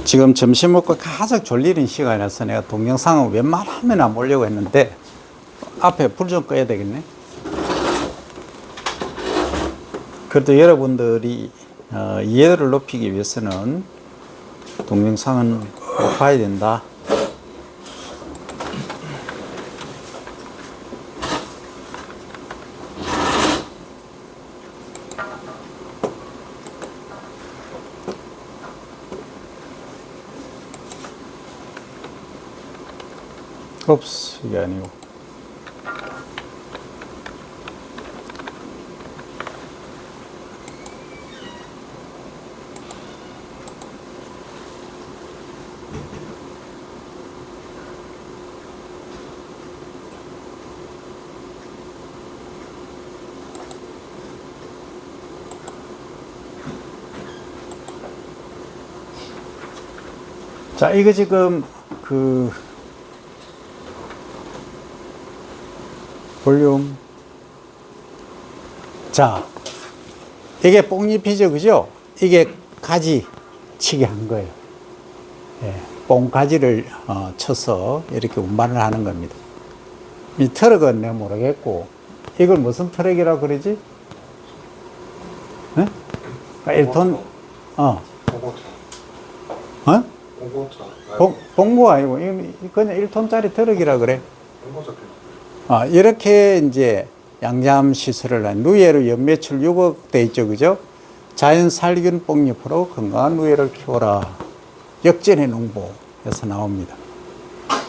지금 점심 먹고 가장 졸리는 시간이라서 내가 동영상을 웬만하면 안 보려고 했는데 앞에 불 좀 꺼야 되겠네. 그래도 여러분들이 이해도를 높이기 위해서는 동영상은 꼭 봐야 된다. 옵스, 이게 아니고. 자, 이거 지금 볼륨. 자, 이게 뽕잎이죠, 그죠? 이게 가지 치게 한 거예요. 예, 뽕가지를 쳐서 이렇게 운반을 하는 겁니다. 이 트럭은 내가 모르겠고, 이걸 무슨 트럭이라고 그러지? 네? 1톤, 봉고 아니고, 그냥 1톤짜리 트럭이라 그래. 이렇게 이제 양잠 시설을 한 누에로 연매출 6억 돼 있죠, 그죠? 자연 살균 뽕잎으로 건강한 누에를 키워라. 역전의 농보에서 나옵니다.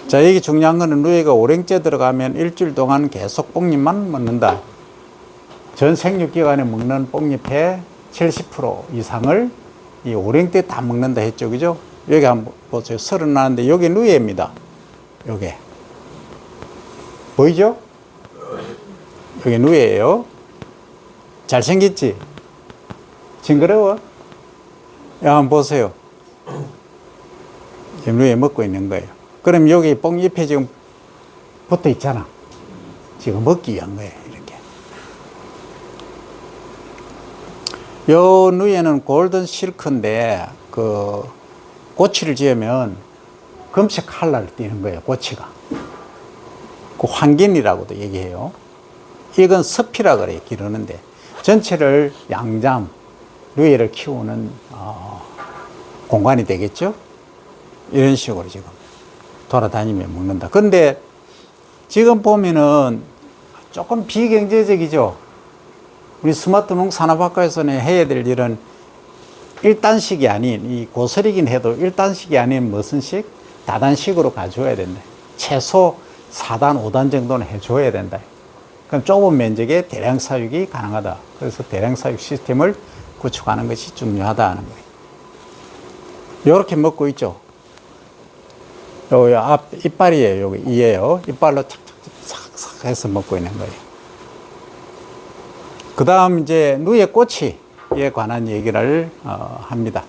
자, 여기 중요한 거는 누에가 오랭째 들어가면 일주일 동안 계속 뽕잎만 먹는다. 전 생육 기간에 먹는 뽕잎의 70% 이상을 이 오랭때 다 먹는다 했죠, 그죠? 여기 한번 보세요. 설은 나는데 여기 누에입니다. 요게. 보이죠? 여기 누에예요. 잘생겼지? 징그러워? 야, 한번 보세요. 누에 먹고 있는 거예요. 그럼 여기 뽕잎에 지금 붙어 있잖아. 지금 먹기 위한 거예요, 이렇게. 요 누에는 골든 실크인데, 꼬치를 지으면 금색 칼라를 띠는 거예요, 꼬치가. 그 황긴이라고도 얘기해요. 이건 섭이라 그래요, 기르는데. 전체를 양잠, 누에를 키우는 공간이 되겠죠? 이런 식으로 지금 돌아다니며 먹는다. 근데 지금 보면은 조금 비경제적이죠? 우리 스마트 농산업학과에서는 해야 될 일은 1단식이 아닌, 이 고설이긴 해도 1단식이 아닌 무슨 식? 다단식으로 가져야 된다. 최소 4단, 5단 정도는 해줘야 된다. 그럼 좁은 면적에 대량 사육이 가능하다. 그래서 대량 사육 시스템을 구축하는 것이 중요하다는 거예요. 이렇게 먹고 있죠. 여기 앞 이빨이에요. 여기 이에요. 이빨로 착착착 해서 먹고 있는 거예요. 그 다음 이제 누에 꼬치에 관한 얘기를 합니다.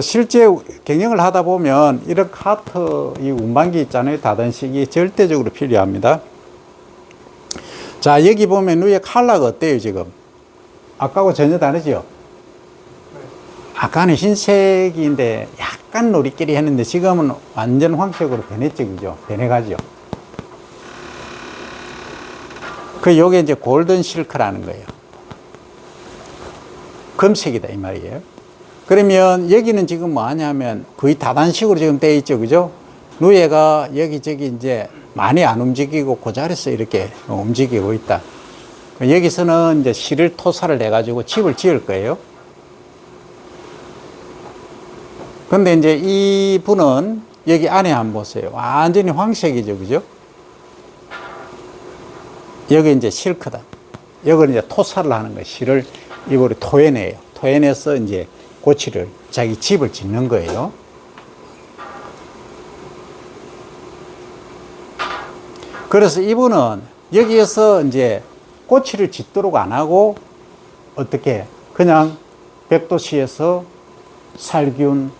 실제 경영을 하다 보면 이런 카트, 이 운반기 있잖아요. 다단식이 절대적으로 필요합니다. 자, 여기 보면 누에 컬러가 어때요, 지금? 아까하고 전혀 다르죠? 아까는 흰색인데 약간 노리끼리 했는데 지금은 완전 황색으로 변했죠, 그죠? 변해가죠. 요게 이제 골든 실크라는 거예요. 금색이다, 이 말이에요. 그러면 여기는 지금 뭐 하냐면 거의 다단식으로 지금 되어 있죠, 그죠? 누에가 여기저기 이제 많이 안 움직이고 그 자리에서 이렇게 움직이고 있다. 여기서는 이제 실을 토사를 해가지고 집을 지을 거예요. 근데 이제 이 분은 여기 안에 한번 보세요. 완전히 황색이죠, 그죠? 여기 이제 실크다. 여기는 이제 토사를 하는 거예요. 실을 이거를 토해내요. 토해내서 이제 꼬치를, 자기 집을 짓는 거예요. 그래서 이분은 여기에서 이제 꼬치를 짓도록 안 하고 어떻게 그냥 백도시에서 살균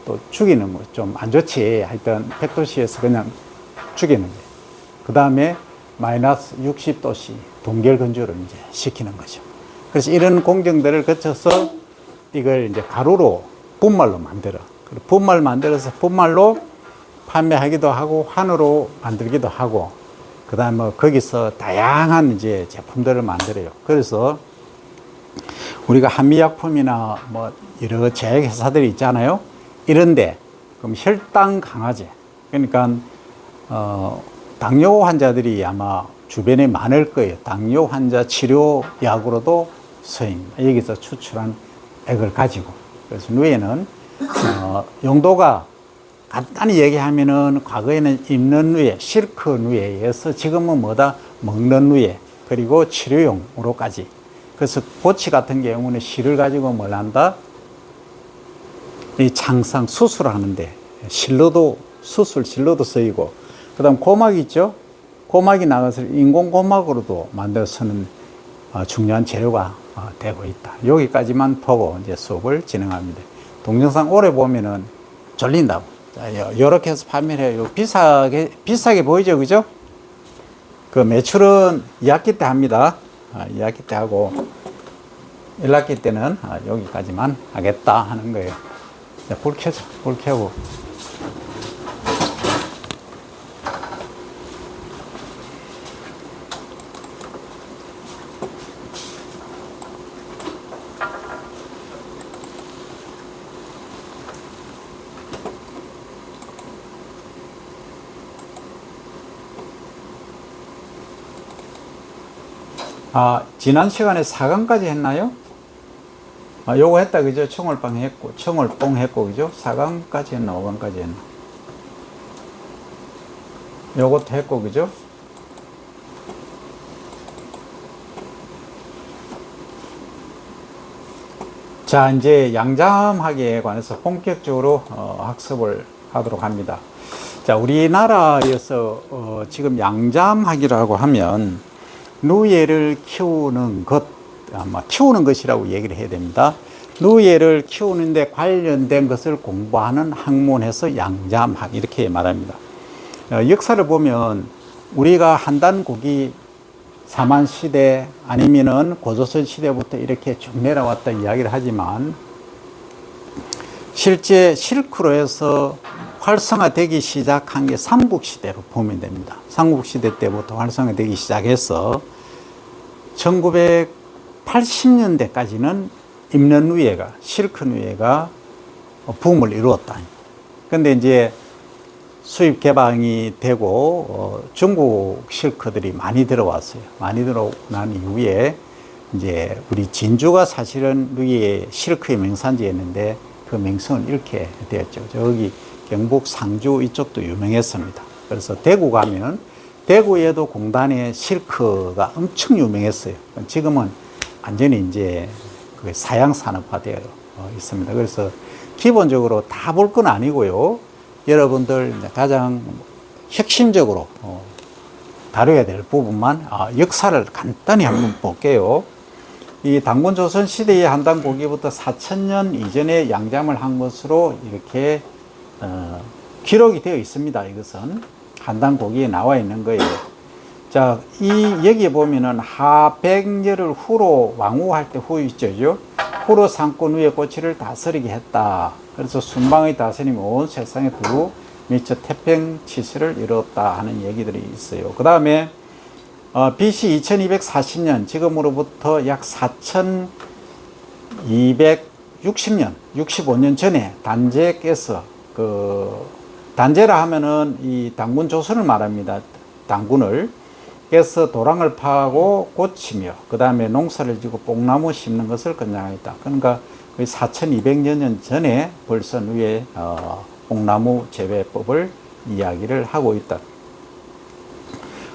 또 죽이는 거 좀 안 좋지. 하여튼 백도시에서 그냥 죽이는 거예요. 그 다음에 마이너스 60도씨 동결 건조를 이제 시키는 거죠. 그래서 이런 공정들을 거쳐서 이걸 이제 가루로 분말로 만들어. 분말 만들어서 분말로 판매하기도 하고 환으로 만들기도 하고, 그 다음에 뭐 거기서 다양한 이제 제품들을 만들어요. 그래서 우리가 한미약품이나 뭐 여러 제약회사들이 있잖아요. 이런데 그럼 혈당 강화제, 그러니까 당뇨 환자들이 아마 주변에 많을 거예요. 당뇨 환자 치료약으로도 쓰입니다. 여기서 추출한 액을 가지고. 그래서 누에는 용도가 간단히 얘기하면은 과거에는 입는 누에, 실크 누에에서 지금은 뭐다? 먹는 누에, 그리고 치료용으로까지. 그래서 고치 같은 경우는 실을 가지고 뭘 한다? 이 창상 수술하는데 실로도, 수술 실로도 쓰이고, 그 다음 고막 있죠? 고막이 나가서 인공고막으로도 만들어 쓰는 중요한 재료가 되고 있다. 여기까지만 보고 이제 수업을 진행합니다. 동영상 오래 보면은 졸린다고. 자, 이렇게 해서 판매를 해요. 비싸게 보이죠, 그죠? 그 매출은 2학기 때 합니다. 2학기 때 하고 1학기 때는 여기까지만 하겠다 하는 거예요. 자, 불 켜죠. 불 켜고. 지난 시간에 4강까지 했나요? 요거 했다, 그죠? 청월빵 했고, 청월뽕 했고, 그죠? 4강까지 했나, 5강까지 했나? 요것도 했고, 그죠? 자, 이제 양잠하기에 관해서 본격적으로 학습을 하도록 합니다. 자, 우리나라에서 지금 양잠하기라고 하면 누에를 키우는 것, 아마 키우는 것이라고 얘기를 해야 됩니다. 누에를 키우는데 관련된 것을 공부하는 학문에서 양잠학, 이렇게 말합니다. 역사를 보면 우리가 한단국이 사만시대 아니면은 고조선 시대부터 이렇게 쭉 내려왔다 이야기를 하지만, 실제 실크로에서 활성화되기 시작한 게 삼국시대로 보면 됩니다. 삼국시대 때부터 활성화되기 시작해서 1980년대까지는 입는 누에가, 실크 누에가 붐을 이루었다. 근데 이제 수입 개방이 되고 중국 실크들이 많이 들어왔어요. 많이 들어온 이후에 이제 우리 진주가 사실은 누에 실크의 명산지였는데 그 명성을 잃게 되었죠. 저기 경북 상주 이쪽도 유명했습니다. 그래서 대구 가면 대구에도 공단의 실크가 엄청 유명했어요. 지금은 완전히 이제 그 사양 산업화되어 있습니다. 그래서 기본적으로 다 볼 건 아니고요. 여러분들 가장 핵심적으로 다뤄야 될 부분만 역사를 간단히 한번 볼게요. 이 당군조선 시대의 한단 고기부터 4000년 이전에 양잠을 한 것으로 이렇게 기록이 되어 있습니다. 이것은 한단 고기에 나와 있는 거예요. 자, 여기에 보면은 하백년을 후로 왕후할 때 후 있죠. 후로 상권 위에 꼬치를 다스리게 했다. 그래서 순방의 다스림이 온 세상에 두루 미처 태평치세를 이뤘다 하는 얘기들이 있어요. 그 다음에 BC 2240년, 지금으로부터 약 4260년, 65년 전에 단제께서 단제라 하면은 이 당군 조선을 말합니다. 당군을. 그래서 도랑을 파고 고치며 그 다음에 농사를 지고 뽕나무 심는 것을 권장했다. 그러니까 거의 4200년 전에 벌써 누에 뽕나무 재배법을 이야기를 하고 있다.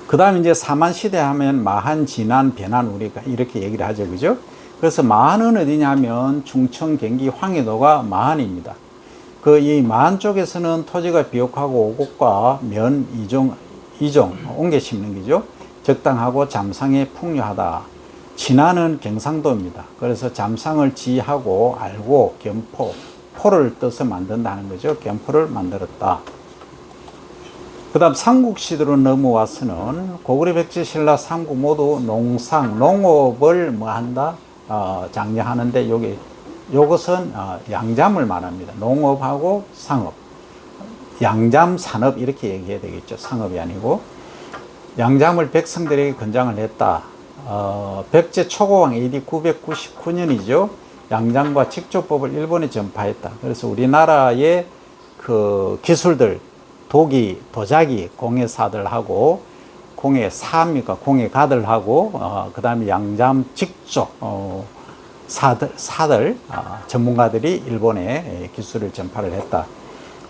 그 다음에 이제 사만시대 하면 마한, 진안, 변안 우리가 이렇게 얘기를 하죠. 그죠? 그래서 마한은 어디냐면 충청, 경기, 황해도가 마한입니다. 이 마한 쪽에서는 토지가 비옥하고 오곡과 면, 이종, 옮겨 심는 거죠. 적당하고 잠상에 풍요하다. 진안은 경상도입니다. 그래서 잠상을 지하고 알고 겸포, 포를 떠서 만든다는 거죠. 겸포를 만들었다. 그 다음 삼국시대로 넘어와서는 고구려, 백제, 신라 삼국 모두 농업을 뭐 한다? 장려하는데 여기 요것은 양잠을 말합니다. 농업하고 상업. 양잠 산업 이렇게 얘기해야 되겠죠. 상업이 아니고. 양잠을 백성들에게 권장을 했다. 백제 초고왕 AD 999년이죠. 양잠과 직조법을 일본에 전파했다. 그래서 우리나라의 그 기술들, 도기, 도자기 공예사들하고 공예사입니까? 공예가들하고 그 다음에 양잠 직조 사들 전문가들이 일본에 기술을 전파를 했다.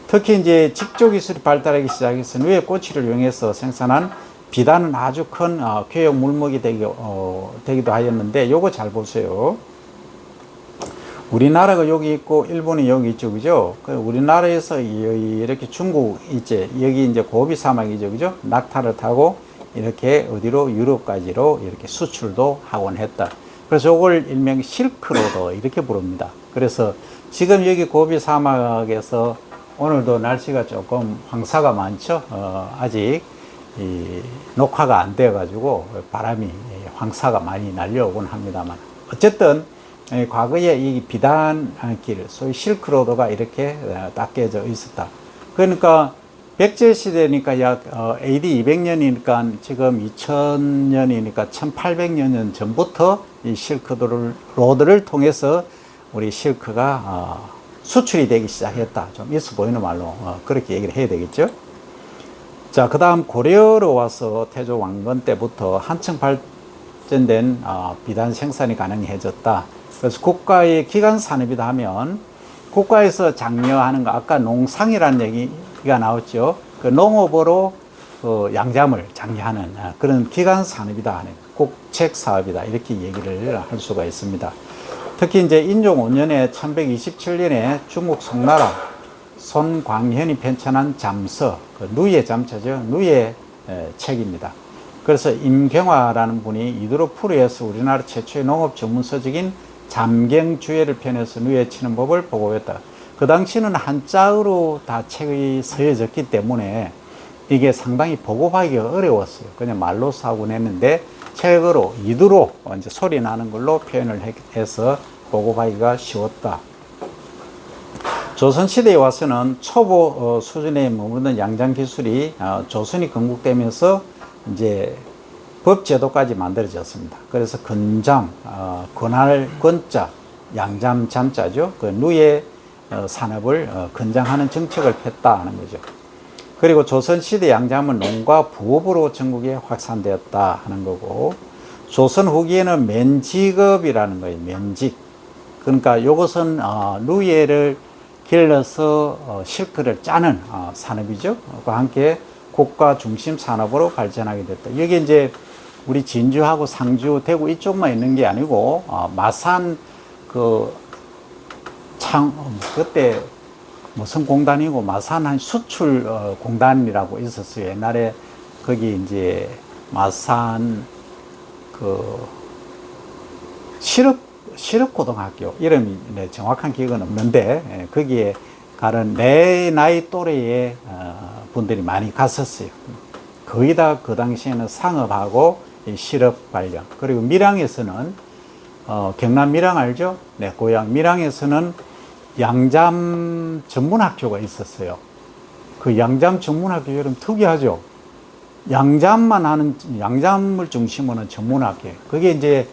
특히 이제 직조 기술이 발달하기 시작해서 누에 꼬치를 이용해서 생산한 비단은 아주 큰 교역 물목이 되기도 하였는데, 요거 잘 보세요. 우리나라가 여기 있고 일본이 여기 있죠, 그죠? 우리나라에서 이렇게 중국 있지, 여기 이제 고비 사막이죠, 그죠? 낙타를 타고 이렇게 어디로 유럽까지로 이렇게 수출도 하곤 했다. 그래서 이걸 일명 실크로드 이렇게 부릅니다. 그래서 지금 여기 고비 사막에서 오늘도 날씨가 조금 황사가 많죠. 아직 녹화가 안 되어 가지고 바람이 황사가 많이 날려오곤 합니다만, 어쨌든 과거에 이 비단길, 소위 실크로드가 이렇게 딱 깨져 있었다. 그러니까 백제 시대니까 약 AD 200년이니까 지금 2000년이니까 1800년 전부터 이 실크로드를 통해서 우리 실크가 수출이 되기 시작했다. 좀 있어 보이는 말로 그렇게 얘기를 해야 되겠죠. 자, 그 다음 고려로 와서 태조 왕건 때부터 한층 발전된 비단 생산이 가능해졌다. 그래서 국가의 기간 산업이다 하면 국가에서 장려하는 거, 아까 농상이라는 얘기가 나왔죠. 그 농업으로 양잠을 장려하는 그런 기간 산업이다 하는, 국책 사업이다, 이렇게 얘기를 할 수가 있습니다. 특히 이제 인종 5년에 1127년에 중국 송나라 손광현이 편찬한 잠서, 그 누이의 잠자죠. 누이의 책입니다. 그래서 임경화라는 분이 이두로 풀이해서 우리나라 최초의 농업 전문 서적인 잠경주예를 펴내서 누이에 치는 법을 보고했다. 그 당시는 한자어로 다 책이 서여졌기 때문에 이게 상당히 보고하기가 어려웠어요. 그냥 말로 하곤 했는데 책으로 이두로 이제 소리 나는 걸로 표현을 해서 보고하기가 쉬웠다. 조선시대에 와서는 초보 수준에 머무르는 양장 기술이 조선이 건국되면서 이제 법제도까지 만들어졌습니다. 그래서 건잠, 건할 건자, 양잠 잠자죠. 그 누의 산업을 건장하는 정책을 폈다 하는 거죠. 그리고 조선시대 양잠은 농과 부업으로 전국에 확산되었다 하는 거고, 조선 후기에는 면직업이라는 거예요. 면직. 그러니까 이것은 누에를 길러서 실크를 짜는 산업이죠. 그와 함께 국가 중심 산업으로 발전하게 됐다. 여기 이제 우리 진주하고 상주, 대구 이쪽만 있는 게 아니고 마산 그때 무슨 공단이고 마산 수출 공단이라고 있었어요. 옛날에 거기 이제 마산 실업고등학교 이름이 정확한 기억은 없는데 거기에 가는 내 나이 또래의 분들이 많이 갔었어요. 거의 다 그 당시에는 상업하고 실업 관련. 그리고 밀양에서는 경남 밀양 알죠? 네, 고향 밀양에서는 양잠 전문학교가 있었어요. 그 양잠 전문학교 여러분 특이하죠? 양잠만 하는, 양잠을 중심으로 하는 전문학교. 그게 이제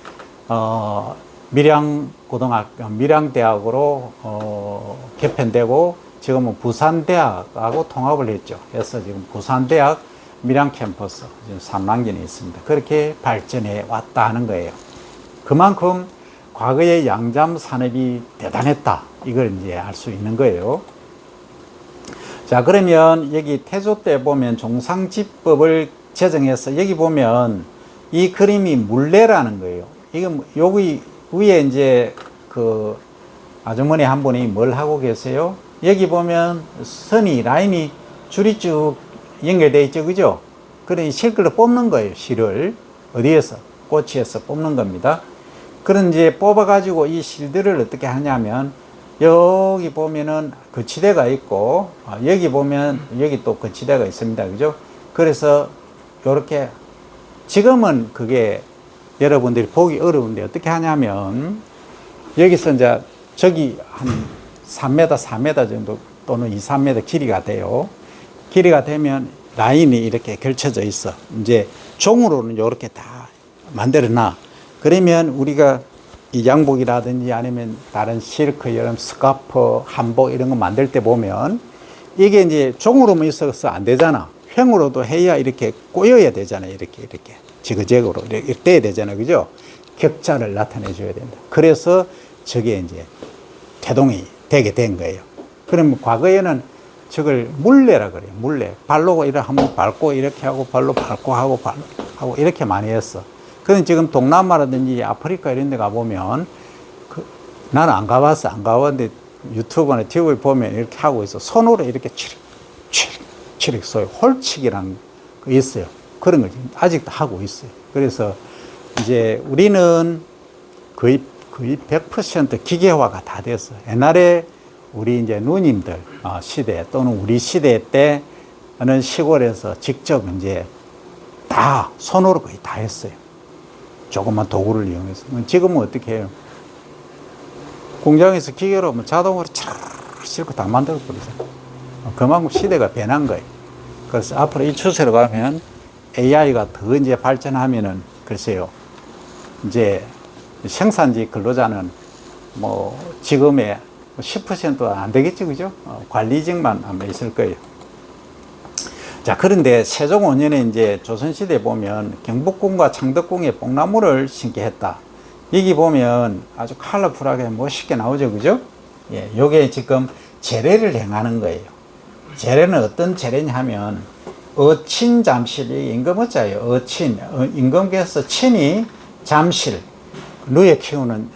밀양대학으로 개편되고 지금은 부산대학하고 통합을 했죠. 그래서 지금 부산대학 밀양 캠퍼스 지금 산랑견에 있습니다. 그렇게 발전해 왔다 하는 거예요. 그만큼 과거의 양잠 산업이 대단했다. 이걸 이제 알 수 있는 거예요. 자, 그러면 여기 태조 때 보면 종상지법을 제정해서 여기 보면 이 그림이 물레라는 거예요. 이건 여기 위에 이제 그 아주머니 한 분이 뭘 하고 계세요? 여기 보면 선이, 라인이 줄이 쭉 연결되어 있죠, 그죠? 그래, 실크를 뽑는 거예요, 실을. 어디에서? 꼬치에서 뽑는 겁니다. 그런 이제 뽑아가지고 이 실들을 어떻게 하냐면, 여기 보면은 거치대가 있고, 여기 보면 여기 또 거치대가 있습니다, 그죠? 그래서 요렇게, 지금은 그게 여러분들이 보기 어려운데 어떻게 하냐면, 여기서 이제 저기 한 3m, 4m 정도 또는 2, 3m 길이가 돼요. 길이가 되면 라인이 이렇게 걸쳐져 있어. 이제 종으로는 이렇게 다 만들어 놔. 그러면 우리가 이 양복이라든지 아니면 다른 실크, 여름 스카프, 한복 이런 거 만들 때 보면 이게 이제 종으로만 있어서 안 되잖아. 횡으로도 해야 이렇게 꼬여야 되잖아요. 이렇게 지그재그로 이렇게 돼야 되잖아요. 그죠? 격자를 나타내 줘야 된다. 그래서 저게 이제 태동이 되게 된 거예요. 그러면 과거에는 저걸 물레라 그래요. 물레. 발로 이렇게 한번 밟고 이렇게 하고 발로 밟고 하고 이렇게 많이 했어. 그런데 지금 동남아라든지 아프리카 이런 데 가보면 나는 안 가봤어. 안 가봤는데 유튜브나 TV에 보면 이렇게 하고 있어. 손으로 이렇게 치릭 소리 홀치기라는 거 있어요. 그런 걸 아직도 하고 있어요. 그래서 이제 우리는 거의 100% 기계화가 다 됐어. 옛날에 우리 이제 누님들 시대 또는 우리 시대 때는 시골에서 직접 이제 다 손으로 거의 다 했어요. 조그만 도구를 이용해서. 지금은 어떻게 해요? 공장에서 기계로 하면 자동으로 실컷 다 만들어 버리죠. 그만큼 시대가 변한 거예요. 그래서 앞으로 이 추세로 가면 AI가 더 이제 발전하면은 글쎄요. 이제 생산직 근로자는 뭐 지금의 10%도 안 되겠죠, 그죠? 관리직만 아마 있을 거예요. 자, 그런데 세종 5년에 이제 조선시대에 보면 경복궁과 창덕궁에 뽕나무를 심게 했다. 여기 보면 아주 컬러풀하게 멋있게 나오죠, 그죠? 예, 요게 지금 제례를 행하는 거예요. 제례는 어떤 제례냐 하면, 어친 잠실이 임금어자예요. 어친, 임금께서 친히 잠실, 누에 키우는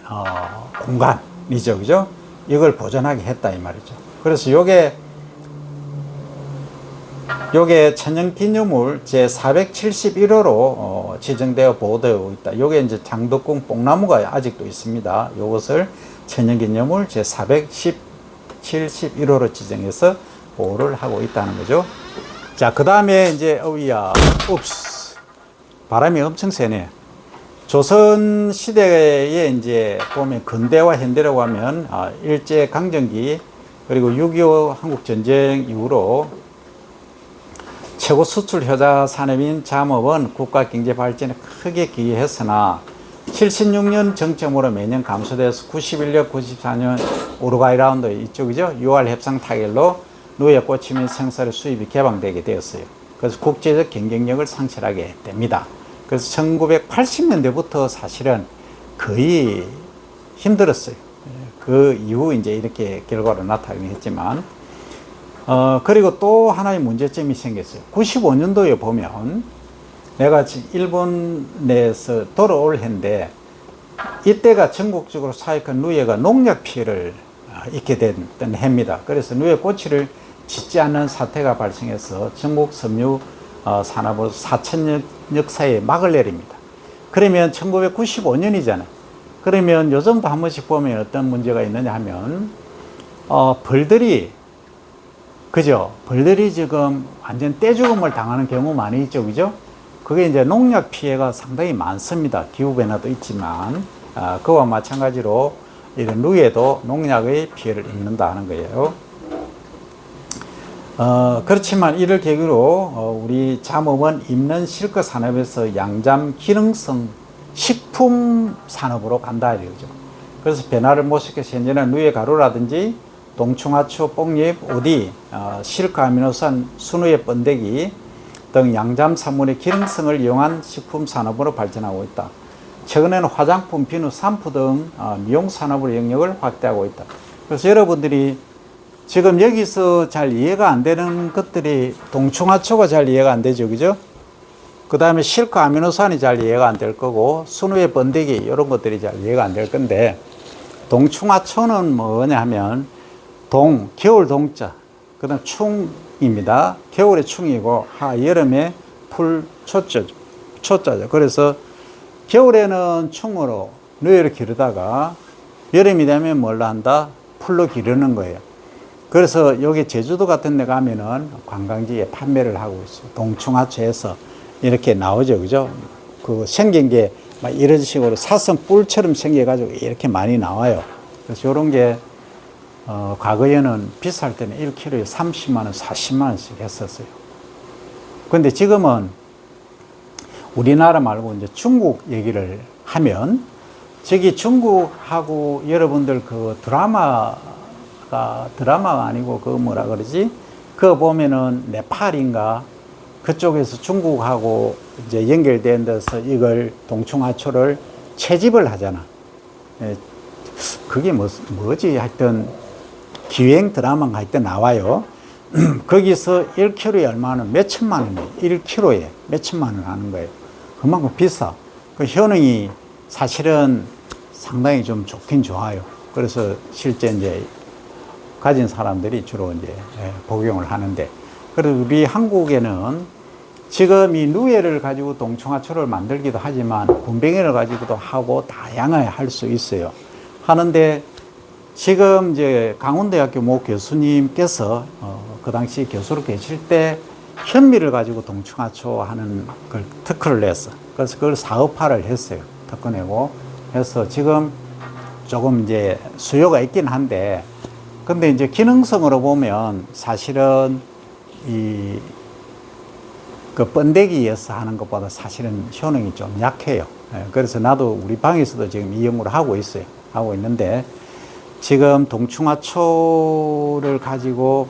공간이죠, 그죠? 이걸 보존하게 했다 이 말이죠. 그래서 요게 천연기념물 제471호로 지정되어 보호되고 있다. 요게 이제 창덕궁 뽕나무가 아직도 있습니다. 요것을 천연기념물 제471호로 지정해서 보호를 하고 있다는 거죠. 자, 그 다음에 이제 바람이 엄청 세네. 조선 시대에 이제 보면 근대와 현대라고 하면 일제 강점기 그리고 6.25 한국 전쟁 이후로 최고 수출 효자 산업인 잠업은 국가 경제 발전에 크게 기여했으나 76년 정점으로 매년 감소돼서 91년, 94년 우루과이 라운드 이쪽이죠. 6월 협상 타결로 누에 꽂히면 생산의 수입이 개방되게 되었어요. 그래서 국제적 경쟁력을 상실하게 됩니다. 그래서 1980년대부터 사실은 거의 힘들었어요. 그 이후 이제 이렇게 결과로 나타나긴 했지만, 그리고 또 하나의 문제점이 생겼어요. 95년도에 보면 내가 일본에서 돌아올 해인데, 이때가 전국적으로 사익한 누에가 농약 피해를 입게 됐던 해입니다. 그래서 누에 꼬치를 짓지 않는 사태가 발생해서 전국 섬유 산업으로 4천년 역사에 막을 내립니다. 그러면 1995년이잖아요. 그러면 요즘도 한 번씩 보면 어떤 문제가 있느냐 하면, 벌들이, 그죠? 벌들이 지금 완전 떼죽음을 당하는 경우 많이 있죠, 그죠? 그게 이제 농약 피해가 상당히 많습니다. 기후변화도 있지만, 그와 마찬가지로 이런 누에도 농약의 피해를 입는다는 거예요. 그렇지만 이를 계기로 우리 잠업은 입는 실크 산업에서 양잠 기능성 식품 산업으로 간다 이거죠. 그래서 변화를 모색해서 현재는 누에 가루라든지 동충하초, 뽕잎, 우디, 실크 아미노산, 순우의 번데기 등 양잠 산물의 기능성을 이용한 식품 산업으로 발전하고 있다. 최근에는 화장품, 비누, 샴푸 등 미용 산업으로 영역을 확대하고 있다. 그래서 여러분들이 지금 여기서 잘 이해가 안 되는 것들이 동충하초가 잘 이해가 안 되죠, 그죠? 그 다음에 실크 아미노산이 잘 이해가 안 될 거고, 순우의 번데기 이런 것들이 잘 이해가 안 될 건데, 동충하초는 뭐냐 하면 겨울 동자, 그 다음 충입니다. 겨울에 충이고 여름에 풀 초자죠. 그래서 겨울에는 충으로 누에를 기르다가 여름이 되면 뭘로 한다? 풀로 기르는 거예요. 그래서 여기 제주도 같은 데 가면은 관광지에 판매를 하고 있어요. 동충하초에서 이렇게 나오죠, 그죠? 그 생긴 게 막 이런 식으로 사슴 뿔처럼 생겨가지고 이렇게 많이 나와요. 그래서 이런 게 과거에는 비쌀 때는 1kg에 30만 원, 40만 원씩 했었어요. 근데 지금은 우리나라 말고 이제 중국 얘기를 하면 저기 중국하고 여러분들 그 드라마가 아니고 그 뭐라 그러지? 그거 보면은 네팔인가 그쪽에서 중국하고 이제 연결된 데서 이걸 동충하초를 채집을 하잖아. 그게 뭐지? 하여튼 기획 드라마가 하여튼 나와요. 거기서 1kg에 얼마나 몇천만 원이에요. 1kg에 몇천만 원 하는 거예요. 그만큼 비싸. 그 효능이 사실은 상당히 좀 좋긴 좋아요. 그래서 실제 이제 가진 사람들이 주로 이제 복용을 하는데, 그래서 우리 한국에는 지금 이 누에를 가지고 동충하초를 만들기도 하지만 분뱅이를 가지고도 하고 다양하게 할 수 있어요. 하는데 지금 이제 강원대학교 모 교수님께서 그 당시 교수로 계실 때 현미를 가지고 동충하초 하는 걸 특허를 냈어. 그래서 그걸 사업화를 했어요. 특허 내고 해서 지금 조금 이제 수요가 있긴 한데, 근데 이제 기능성으로 보면 사실은 그 번데기에서 하는 것보다 사실은 효능이 좀 약해요. 그래서 나도 우리 방에서도 지금 이 연구를 하고 있어요. 하고 있는데, 지금 동충하초를 가지고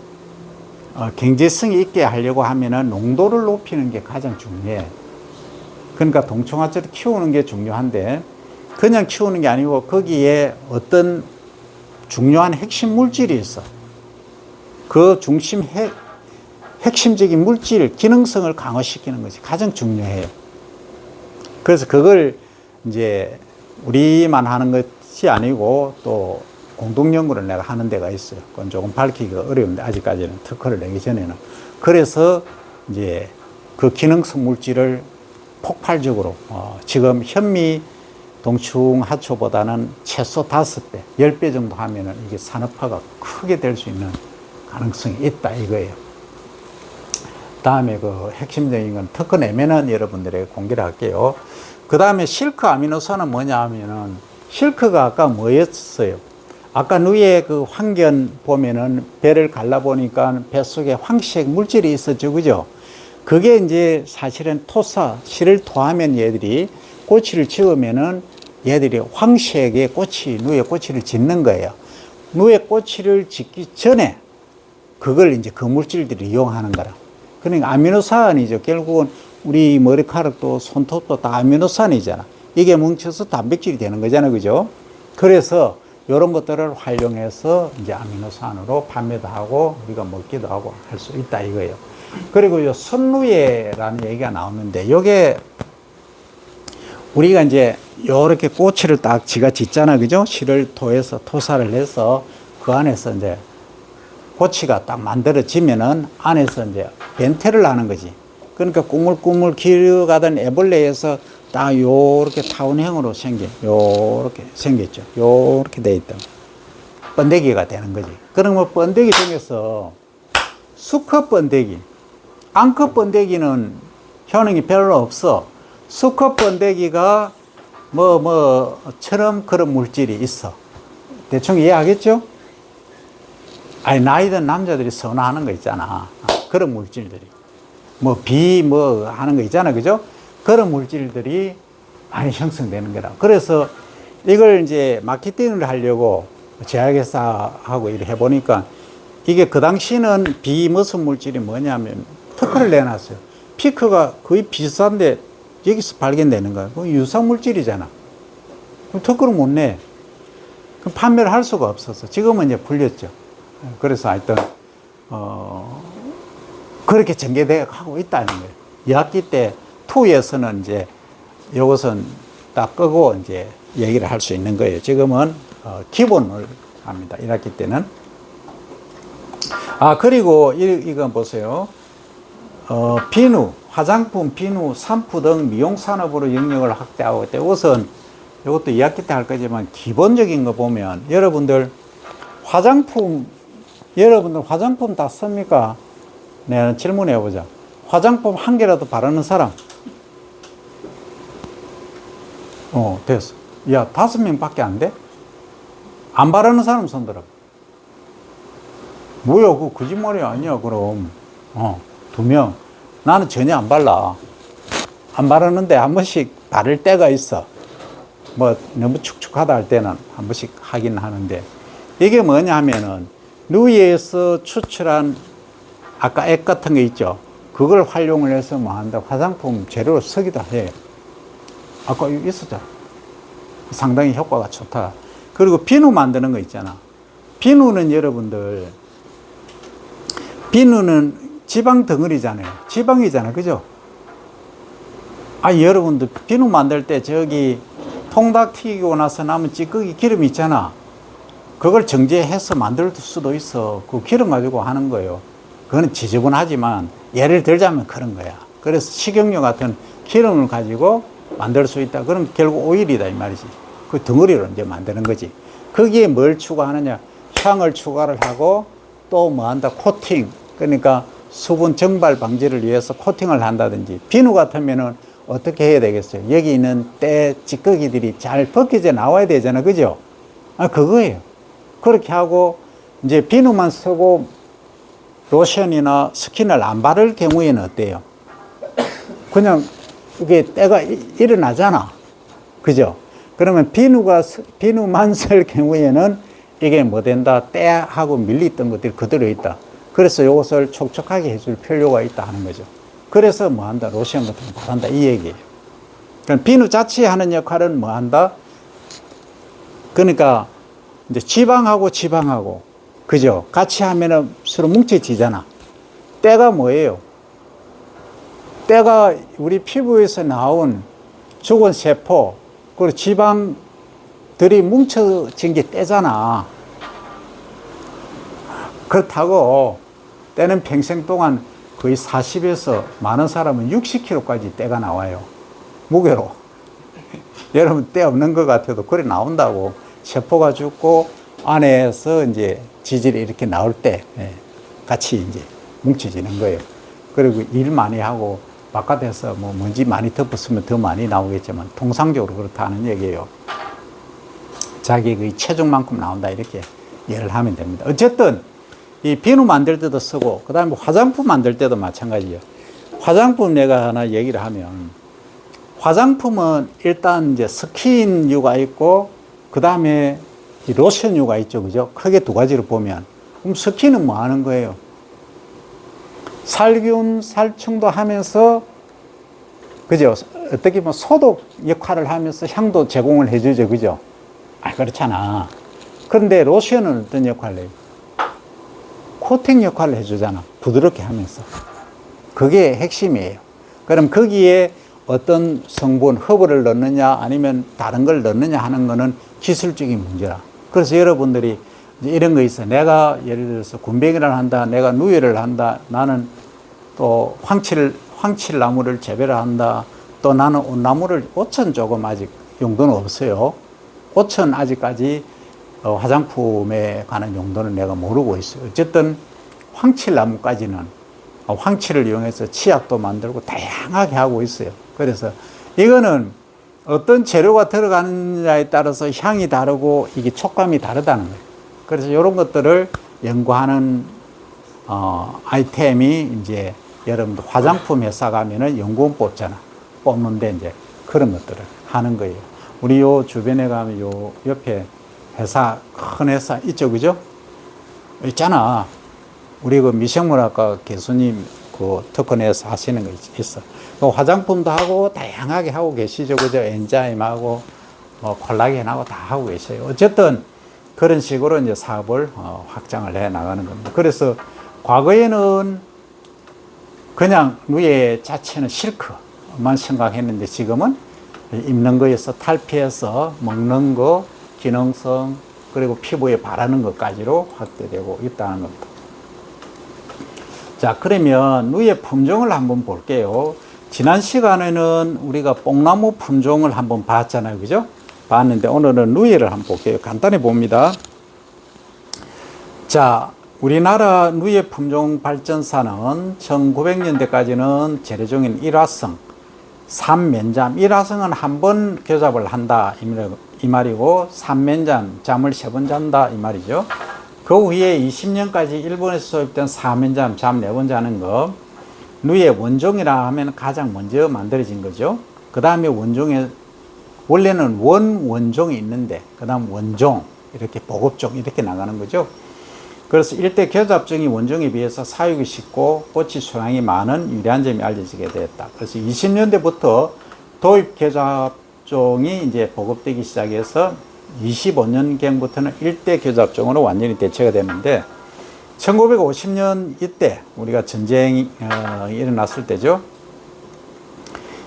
경제성이 있게 하려고 하면은 농도를 높이는 게 가장 중요해. 그러니까 동충하초를 키우는 게 중요한데, 그냥 키우는 게 아니고 거기에 어떤 중요한 핵심 물질이 있어. 그 핵심적인 물질, 기능성을 강화시키는 것이 가장 중요해요. 그래서 그걸 이제 우리만 하는 것이 아니고 또 공동 연구를 내가 하는 데가 있어요. 그건 조금 밝히기가 어려운데 아직까지는 특허를 내기 전에는. 그래서 이제 그 기능성 물질을 폭발적으로 지금 현미 동충하초보다는 최소 5배, 10배 정도 하면은 이게 산업화가 크게 될 수 있는 가능성이 있다 이거예요. 다음에 그 핵심적인 건 특허 내면은 여러분들에게 공개를 할게요. 그 다음에 실크 아미노산은 뭐냐 하면은, 실크가 아까 뭐였어요? 아까 누에 그 황견 보면은 배를 갈라보니까 뱃속에 황색 물질이 있었죠. 그죠? 그게 이제 사실은 실을 토하면 얘들이 꼬치를 지으면은 얘들이 황색의 누에 꼬치를 짓는 거예요. 누에 꼬치를 짓기 전에 그걸 이제 그 물질들을 이용하는 거라. 그러니까 아미노산이죠. 결국은 우리 머리카락도 손톱도 다 아미노산이잖아. 이게 뭉쳐서 단백질이 되는 거잖아요. 그죠? 그래서 이런 것들을 활용해서 이제 아미노산으로 판매도 하고 우리가 먹기도 하고 할 수 있다 이거예요. 그리고 요 선루에라는 얘기가 나오는데, 요게 우리가 이제 요렇게 꼬치를 딱 지가 짓잖아. 그죠? 실을 토해서 토사를 해서 그 안에서 이제 꼬치가 딱 만들어지면은 안에서 이제 변태를 하는 거지. 그러니까 꾸물꾸물 기어가던 애벌레에서 딱 요렇게 타원형으로 요렇게 생겼죠. 요렇게 돼 있던 번데기가 되는 거지. 그러면 번데기 중에서 수컷 번데기, 암컷 번데기는 효능이 별로 없어. 수컷 번데기가 처럼 그런 물질이 있어. 대충 이해하겠죠? 아니, 나이든 남자들이 선호하는 거 있잖아. 그런 물질들이. 하는 거 있잖아. 그죠? 그런 물질들이 많이 형성되는 거라. 그래서 이걸 이제 마케팅을 하려고 제약회사하고 이렇게 해보니까, 이게 그 당시는 비무슨 물질이 뭐냐면 특허를 내놨어요. 피크가 거의 비싼데 여기서 발견되는 거야. 그 유사물질이잖아. 그럼 특허를 못 내. 그럼 판매를 할 수가 없었어. 지금은 이제 풀렸죠. 그래서 하여튼, 그렇게 전개되어 가고 있다는 거예요. 2학기 때 2에서는 이제 이것은 딱 끄고 이제 얘기를 할 수 있는 거예요. 지금은 기본을 합니다. 1학기 때는. 그리고 이건 보세요. 비누, 화장품, 비누, 샴푸 등 미용 산업으로 영역을 확대하고 있대. 우선 이것도 2학기 때 할 거지만 기본적인 거 보면 여러분들 화장품 다 씁니까? 내가 질문해 보자. 화장품 한 개라도 바르는 사람? 됐어. 야, 5명 밖에 안 돼? 안 바르는 사람 손들어. 뭐야, 그거 거짓말이 아니야, 그럼. 2명. 나는 전혀 안 발라. 안 바르는데 한 번씩 바를 때가 있어. 뭐, 너무 축축하다 할 때는 한 번씩 하긴 하는데. 이게 뭐냐 하면은, 누이에서 추출한 아까 액 같은 거 있죠. 그걸 활용을 해서 뭐 한다. 화장품 재료로 쓰기도 해. 아까 있었잖아. 상당히 효과가 좋다. 그리고 비누 만드는 거 있잖아. 비누는 여러분들, 비누는 지방 덩어리잖아요. 지방이잖아. 그죠? 여러분들 비누 만들 때 저기 통닭 튀기고 나서 남은 찌꺼기 기름 있잖아. 그걸 정제해서 만들 수도 있어. 그 기름 가지고 하는 거예요. 그거는 지저분하지만 예를 들자면 그런 거야. 그래서 식용유 같은 기름을 가지고 만들 수 있다. 그럼 결국 오일이다 이 말이지. 그 덩어리로 이제 만드는 거지. 거기에 뭘 추가하느냐? 향을 추가를 하고 또 뭐 한다? 코팅. 그러니까 수분 증발 방지를 위해서 코팅을 한다든지. 비누 같으면은 어떻게 해야 되겠어요? 여기 있는 때 찌꺼기들이 잘 벗겨져 나와야 되잖아. 그죠? 그거예요. 그렇게 하고 이제 비누만 쓰고 로션이나 스킨을 안 바를 경우에는 어때요? 그냥 이게 때가 일어나잖아. 그죠? 그러면 비누만 쓸 경우에는 이게 뭐 된다? 때하고 밀리던 것들이 그대로 있다. 그래서 이것을 촉촉하게 해줄 필요가 있다 하는 거죠. 그래서 뭐 한다? 로션 같은 거 바른다. 이 얘기예요. 그럼 비누 자체에 하는 역할은 뭐 한다? 그러니까 이제 지방하고 그죠? 같이 하면은 서로 뭉쳐지잖아. 때가 뭐예요? 때가 우리 피부에서 나온 죽은 세포, 그리고 지방들이 뭉쳐진 게 때잖아. 그렇다고 때는 평생 동안 거의 40에서 많은 사람은 60kg까지 때가 나와요. 무게로. 여러분 때 없는 것 같아도 그래 나온다고. 세포가 죽고 안에서 이제 지질이 이렇게 나올 때 같이 이제 뭉쳐지는 거예요. 그리고 일 많이 하고 바깥에서 뭐 먼지 많이 덮었으면 더 많이 나오겠지만 통상적으로 그렇다는 얘기예요. 자기의 체중만큼 나온다 이렇게 이해를 하면 됩니다. 어쨌든 이 비누 만들 때도 쓰고 그 다음에 화장품 만들 때도 마찬가지예요. 화장품 내가 하나 얘기를 하면 화장품은 일단 이제 스킨유가 있고 그 다음에 로션유가 있죠. 그죠? 크게 두 가지로 보면. 그럼 스킨은 뭐 하는 거예요? 살균, 살충도 하면서, 그죠? 어떻게 보면 소독 역할을 하면서 향도 제공을 해주죠. 그죠? 그렇잖아. 그런데 로션은 어떤 역할을 해요? 코팅 역할을 해주잖아. 부드럽게 하면서. 그게 핵심이에요. 그럼 거기에 어떤 성분, 허브를 넣느냐 아니면 다른 걸 넣느냐 하는 거는 기술적인 문제라. 그래서 여러분들이 이런 거 있어. 내가 예를 들어서 군뱅이를 한다. 내가 누유를 한다. 나는 또 황칠나무를 재배를 한다. 또 나는 오천 조금 아직 용도는 없어요. 오천 아직까지 화장품에 관한 용도는 내가 모르고 있어요. 어쨌든 황칠나무까지는 황칠을 이용해서 치약도 만들고 다양하게 하고 있어요. 그래서 이거는 어떤 재료가 들어가느냐에 따라서 향이 다르고 이게 촉감이 다르다는 거예요. 그래서 이런 것들을 연구하는 아이템이 이제 여러분들 화장품 회사 가면은 연구원 뽑잖아. 뽑는데 이제 그런 것들을 하는 거예요. 우리 요 주변에 가면 요 옆에 회사, 큰 회사 있죠, 그죠? 있잖아. 우리 그 미생물학과 교수님 그 특허내에서 하시는 거 있어. 그 화장품도 하고 다양하게 하고 계시죠, 그죠? 엔자임하고 뭐 콜라겐하고 다 하고 계셔요. 어쨌든 그런 식으로 이제 사업을 확장을 해 나가는 겁니다. 그래서 과거에는 그냥 누에 자체는 실크만 생각했는데 지금은 입는 거에서 탈피해서 먹는 거, 기능성, 그리고 피부에 바르는 것까지로 확대되고 있다는 겁니다. 자, 그러면 누의 품종을 한번 볼게요. 지난 시간에는 우리가 뽕나무 품종을 한번 봤잖아요. 그죠? 봤는데 오늘은 누에를 한번 볼게요. 간단히 봅니다. 자, 우리나라 누에 품종 발전사는 1900년대까지는 재래종인 일화성, 3면잠, 일화성은 한 번 교잡을 한다. 이 말이고, 삼면잠, 잠을 3번 잔다 이 말이죠. 그 후에 20년까지 일본에서 소입된 사면잠, 잠 4번 자는 거, 누이의 원종이라 하면 가장 먼저 만들어진 거죠. 그 다음에 원종에, 원래는 원종이 있는데, 그 다음 원종, 이렇게 보급종, 이렇게 나가는 거죠. 그래서 일대 교잡종이 원종에 비해서 사육이 쉽고 꽃이 수량이 많은 유리한 점이 알려지게 되었다. 그래서 20년대부터 도입 교잡종이 이제 보급되기 시작해서 25년경부터는 일대 교잡종으로 완전히 대체가 되는데, 1950년 이때 우리가 전쟁이 일어났을 때죠.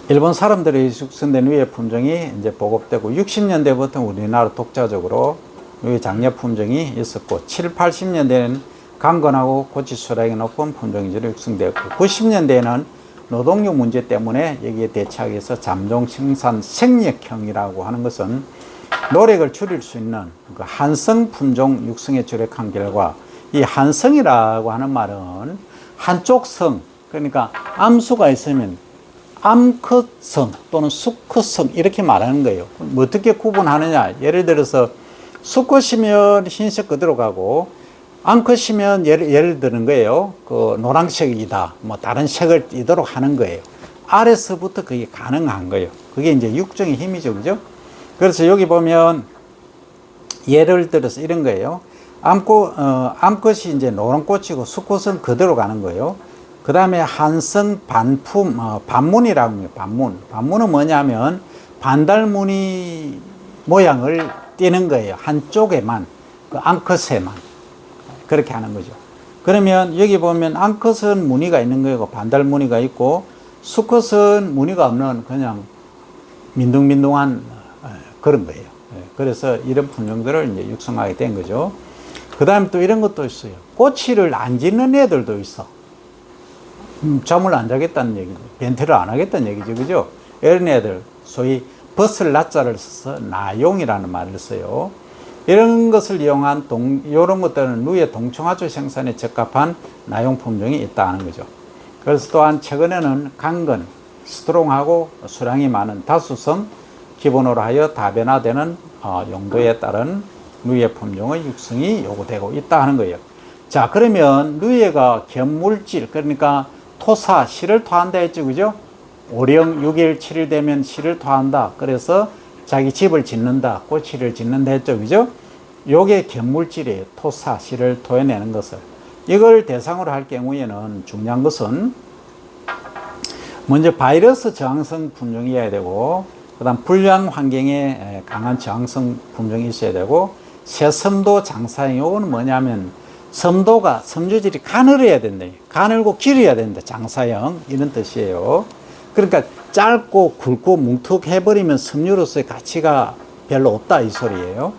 일본 사람들의 육성된 누이 품종이 이제 보급되고, 60년대부터 우리나라 독자적으로 누이 장려 품종이 있었고, 7, 80년대에는 강건하고 꽃이 수량이 높은 품종이 육성되었고, 90년대에는 노동력 문제 때문에 여기에 대체하기 위해서 잠종 생산 생력형이라고 하는 것은 노력을 줄일 수 있는 그 한성 품종 육성에 주력한 결과, 이 한성이라고 하는 말은 한쪽 성, 그러니까 암수가 있으면 암컷성 또는 수컷성 이렇게 말하는 거예요. 뭐 어떻게 구분하느냐? 예를 들어서 수컷이면 흰색 그대로 가고, 암컷이면 예를 드는 거예요. 그 노란색이다, 뭐 다른 색을 띠도록 하는 거예요. 아래서부터 그게 가능한 거예요. 그게 이제 육종의 힘이죠, 그죠? 그래서 여기 보면 예를 들어서 이런 거예요. 암컷이 이제 노란 꽃이고 수컷은 그대로 가는 거예요. 그 다음에 한성 반품, 반문이라고 해요. 반문은 뭐냐면 반달무늬 모양을 띄는 거예요. 한쪽에만, 그 암컷에만. 그렇게 하는 거죠. 그러면 여기 보면 암컷은 무늬가 있는 거고, 반달무늬가 있고, 수컷은 무늬가 없는 그냥 민둥민둥한 그런 거예요. 그래서 이런 품종들을 이제 육성하게 된 거죠. 그 다음에 또 이런 것도 있어요. 꼬치를 안 짓는 애들도 있어. 잠을 안 자겠다는 얘기죠. 변태를 안 하겠다는 얘기죠. 그죠? 이런 애들, 소위 벗을 낮자를 써서 나용이라는 말을 써요. 이런 것을 이용한 이런 것들은 누이의 동청화조 생산에 적합한 나용 품종이 있다는 거죠. 그래서 또한 최근에는 강건, 스트롱하고 수량이 많은 다수성, 기본으로 하여 다변화되는 용도에 따른 누이의 품종의 육성이 요구되고 있다 하는 거예요. 자, 그러면 누이가 견물질, 그러니까 토사, 씨를 토한다 했죠, 그죠? 오령 6일, 7일 되면 씨를 토한다. 그래서 자기 집을 짓는다, 꼬치를 짓는다 했죠, 그죠? 요게 견물질이에요. 토사, 씨를 토해내는 것을. 이걸 대상으로 할 경우에는 중요한 것은 먼저 바이러스 저항성 품종이어야 되고, 그 다음 불량 환경에 강한 저항성 품종이 있어야 되고, 새섬도 장사형, 요거는 뭐냐면 섬도가, 섬유질이 가늘어야 된다. 가늘고 길어야 된다. 장사형, 이런 뜻이에요. 그러니까 짧고 굵고 뭉툭해버리면 섬유로서의 가치가 별로 없다, 이 소리예요.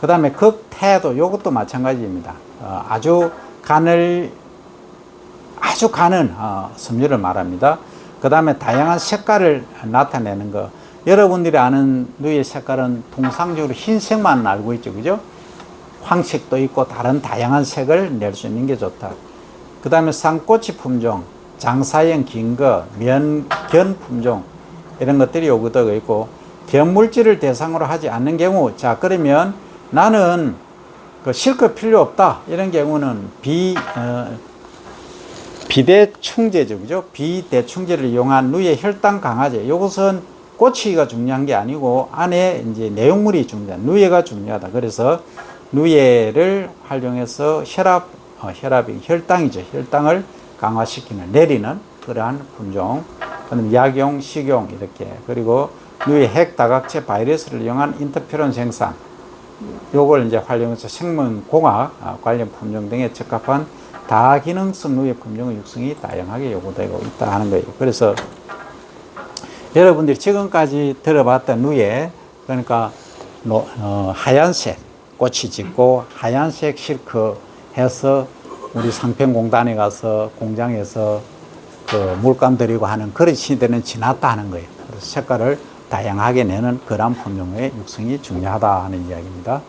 그 다음에 극태도, 이것도 마찬가지입니다. 아주 가는 섬유를 말합니다. 그 다음에 다양한 색깔을 나타내는 거. 여러분들이 아는 누이의 색깔은 통상적으로 흰색만 알고 있죠, 그죠? 황색도 있고 다른 다양한 색을 낼 수 있는 게 좋다. 그 다음에 쌍꼬치 품종, 장사형 긴 거, 견 품종, 이런 것들이 요구되고 있고, 견물질을 대상으로 하지 않는 경우, 자, 그러면 나는 그 실컷 필요 없다, 이런 경우는 비대충제죠, 그죠? 비대충제를 이용한 누이의 혈당 강화제. 이것은 꼬치가 중요한 게 아니고 안에 이제 내용물이 중요하다. 누이가 중요하다. 그래서 누이를 활용해서 혈당이죠. 혈당을 강화시키는, 내리는 그러한 품종. 그다음 약용, 식용 이렇게. 그리고 누이 핵다각체 바이러스를 이용한 인터페론 생산. 요걸 이제 활용해서 생명공학 관련 품종 등에 적합한 다기능성 누이 품종의 육성이 다양하게 요구되고 있다 하는 거예요. 그래서 여러분들이 지금까지 들어봤던 누에, 그러니까 하얀색 꽃이 짓고 하얀색 실크 해서 우리 상평공단에 가서 공장에서 그 물감 들이고 하는 그런 시대는 지났다 하는 거예요. 그래서 색깔을 다양하게 내는 그런 품종의 육성이 중요하다 하는 이야기입니다.